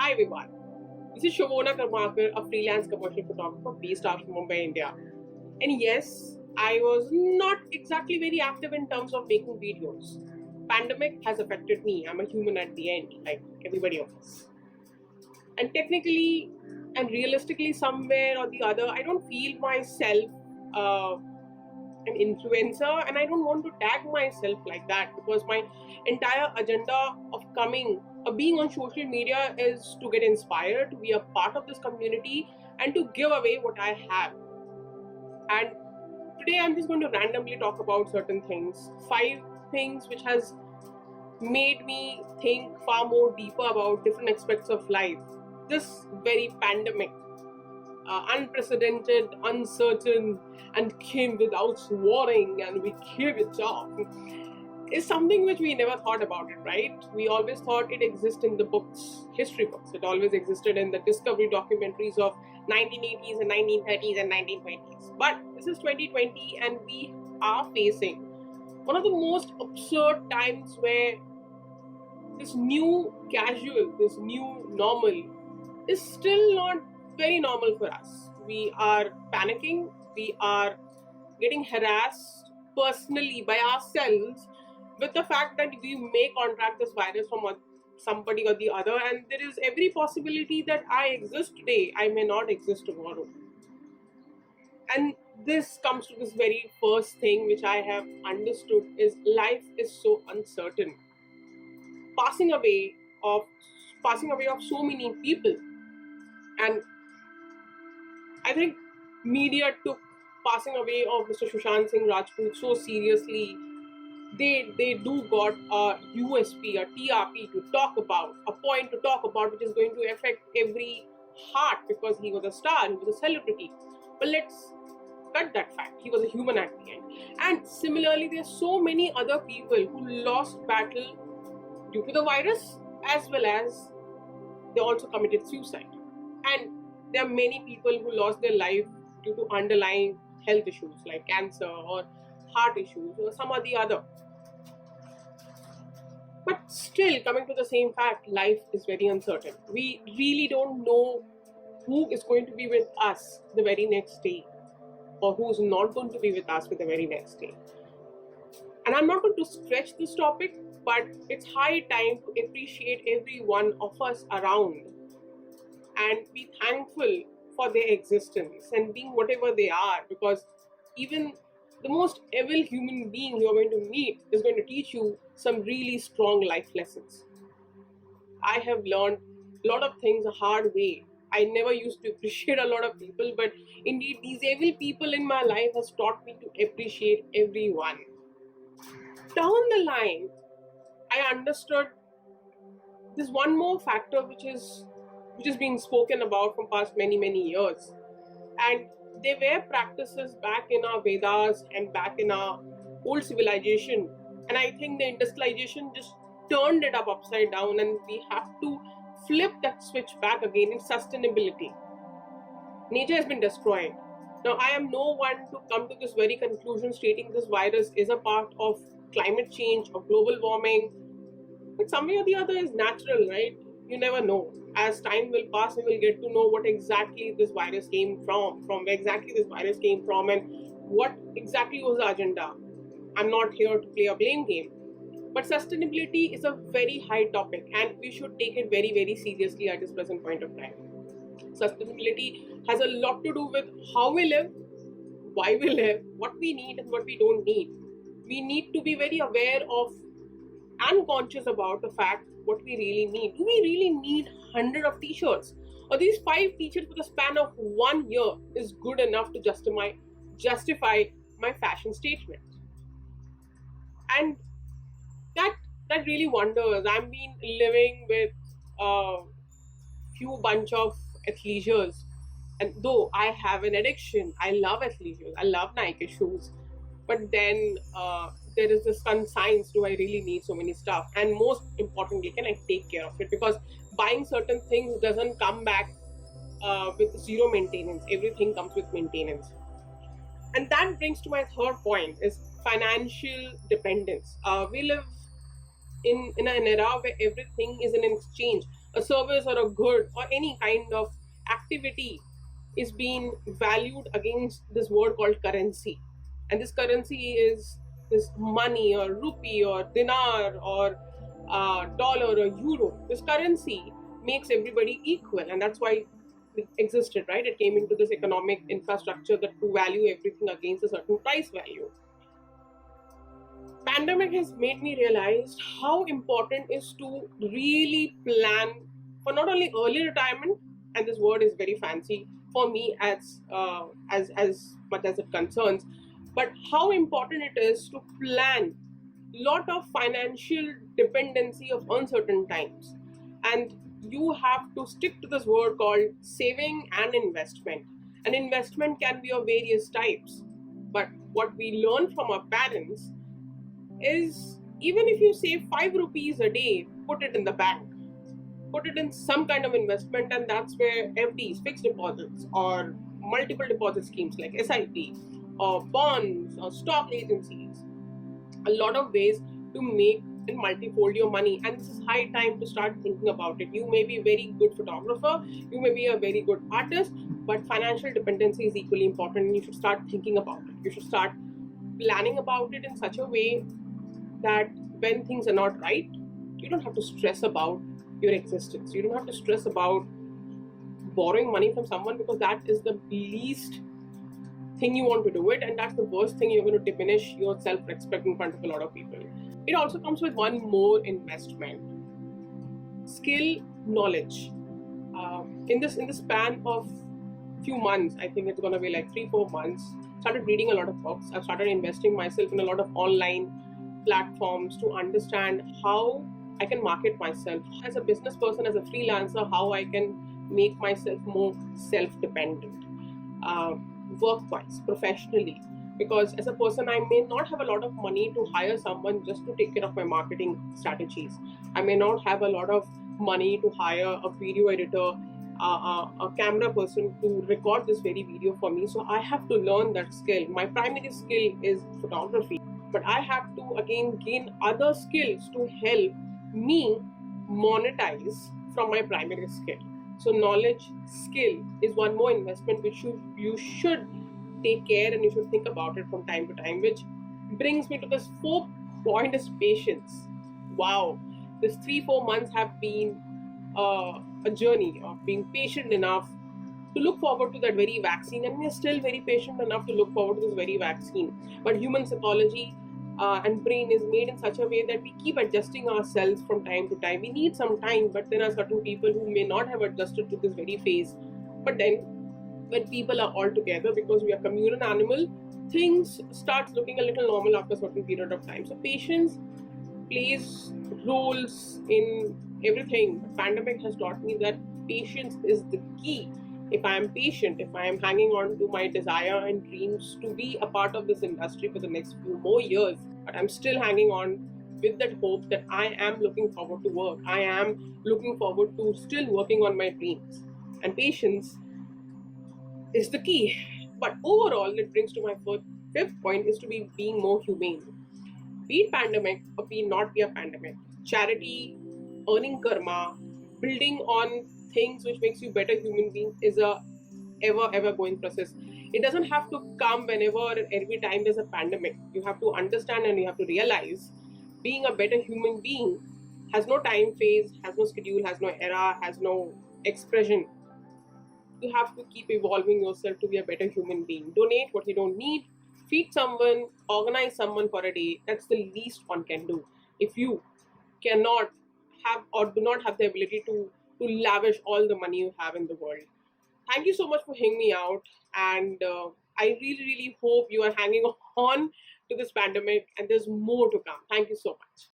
Hi everyone, this is Shovona Karmakar, a freelance commercial photographer based out of Mumbai, India. And yes, I was not exactly very active in terms of making videos. Pandemic has affected me. I'm a human at the end, like everybody else. And technically and realistically, somewhere or the other, I don't feel myself an influencer, and I don't want to tag myself like that because my entire agenda of being on social media is to get inspired, to be a part of this community, and to give away what I have. And today I'm just going to randomly talk about certain things, 5 things which has made me think far more deeper about different aspects of life. This very pandemic, unprecedented, uncertain, and came without warning, and we gave it off, is something which we never thought about it, right? We always thought it exists in the books, history books. It always existed in the discovery documentaries of 1980s and 1930s and 1920s. But this is 2020, and we are facing one of the most absurd times where this new casual, this new normal is still not very normal for us. We are panicking, we are getting harassed personally by ourselves with the fact that we may contract this virus from somebody or the other, and there is every possibility that I exist today, I may not exist tomorrow. And this comes to this very first thing which I have understood is life is so uncertain. Passing away of so many people, and I think media took passing away of Mr. Sushant Singh Rajput so seriously. They do got a USP, a TRP to talk about, a point to talk about, which is going to affect every heart because he was a star, he was a celebrity. But let's cut that fact. He was a human at the end. And similarly, there's so many other people who lost battle due to the virus, as well as they also committed suicide. And there are many people who lost their life due to underlying health issues like cancer or heart issues or some or the other. But still, coming to the same fact, life is very uncertain. We really don't know who is going to be with us the very next day or who is not going to be with us with the very next day. And I'm not going to stretch this topic, but it's high time to appreciate every one of us around and be thankful for their existence and being whatever they are, because even the most evil human being you're going to meet is going to teach you some really strong life lessons. I have learned a lot of things a hard way. I never used to appreciate a lot of people, but indeed these evil people in my life has taught me to appreciate everyone. Down the line, I understood there's one more factor which is being spoken about from past many years, and there were practices back in our Vedas and back in our old civilization, and I think the industrialization just turned it upside down, and we have to flip that switch back again in sustainability. Nature has been destroyed. Now, I am no one to come to this very conclusion stating this virus is a part of climate change or global warming, but some way or the other is natural, right? You never know. As time will pass, we will get to know what exactly this virus came from where exactly this virus came from, and what exactly was the agenda. I'm not here to play a blame game. But sustainability is a very high topic, and we should take it very seriously at this present point of time. Sustainability has a lot to do with how we live, why we live, what we need and what we don't need. We need to be very aware of and conscious about the fact what we really need. Do we really need 100 of t-shirts? Or these 5 t-shirts for the span of 1 year is good enough to justify my fashion statement? And that really wonders. I've been living with a few bunch of athleisures, and though I have an addiction, I love athleisures, I love Nike shoes, but then there is this conscience: do I really need so many stuff? And most importantly, can I take care of it? Because buying certain things doesn't come back with zero maintenance. Everything comes with maintenance. And that brings to my third point is financial dependence. We live in an era where everything is an exchange. a service or a good or any kind of activity is being valued against this word called currency. And this currency is this money or rupee or dinar or dollar or euro. This currency makes everybody equal, and that's why it existed, right? It came into this economic infrastructure that to value everything against a certain price value. Pandemic has made me realize how important is to really plan for not only early retirement, and this word is very fancy for me as much as it concerns, but how important it is to plan lot of financial dependency of uncertain times. And you have to stick to this word called saving and investment. An investment can be of various types, but what we learn from our parents is even if you save 5 rupees a day, put it in the bank, put it in some kind of investment, and that's where FDs, fixed deposits, or multiple deposit schemes like SIP, or bonds, or stock agencies, a lot of ways to make and multifold your money. And this is high time to start thinking about it. You may be a very good photographer, you may be a very good artist, but financial dependency is equally important, and you should start thinking about it. You should start planning about it in such a way that when things are not right, you don't have to stress about your existence. You don't have to stress about borrowing money from someone, because that is the least thing you want to do it, and that's the worst thing. You're going to diminish your self-respect in front of a lot of people. It also comes with one more investment: skill, knowledge. In this span of few months, I think it's going to be like 3-4 months, started reading a lot of books. I've started investing myself in a lot of online platforms to understand how I can market myself as a business person, as a freelancer, how I can make myself more self-dependent, work-wise, professionally. Because as a person, I may not have a lot of money to hire someone just to take care of my marketing strategies. I may not have a lot of money to hire a video editor, a camera person to record this very video for me. So I have to learn that skill. My primary skill is photography, but I have to again gain other skills to help me monetize from my primary skill. So knowledge, skill is one more investment which you should take care, and you should think about it from time to time. Which brings me to this fourth point: is patience. Wow, this 3-4 months have been a journey of being patient enough to look forward to that very vaccine, and we're still very patient enough to look forward to this very vaccine. But human psychology and brain is made in such a way that we keep adjusting ourselves from time to time. We need some time, but there are certain people who may not have adjusted to this very phase. But then when people are all together, because we are communal animal, things starts looking a little normal after a certain period of time. So patience plays roles in everything. The pandemic has taught me that patience is the key. If I am patient, if I am hanging on to my desire and dreams to be a part of this industry for the next few more years, but I'm still hanging on with that hope that I am looking forward to work. I am looking forward to still working on my dreams. And patience is the key. But overall, it brings to my fifth point: is to be being more humane. Be it pandemic or be not be a pandemic, charity, earning karma, building on things which makes you better human being is a ever going process. It doesn't have to come whenever and every time there's a pandemic. You have to understand and you have to realize being a better human being has no time phase, has no schedule, has no era, has no expression. You have to keep evolving yourself to be a better human being. Donate what you don't need, feed someone, organize someone for a day. That's the least one can do. If you cannot have or do not have the ability to lavish all the money you have in the world. Thank you so much for hearing me out, and I really hope you are hanging on to this pandemic, and there's more to come. Thank you so much.